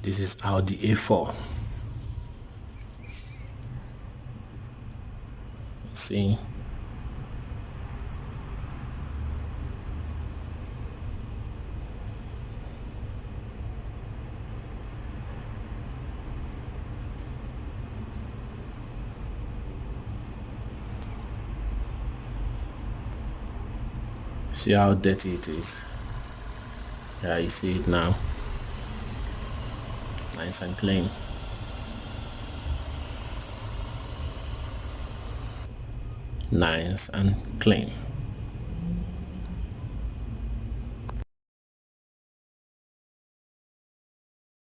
This is Audi A4. See, see how dirty it is. Yeah, you see it now, nice and clean. Nice and clean.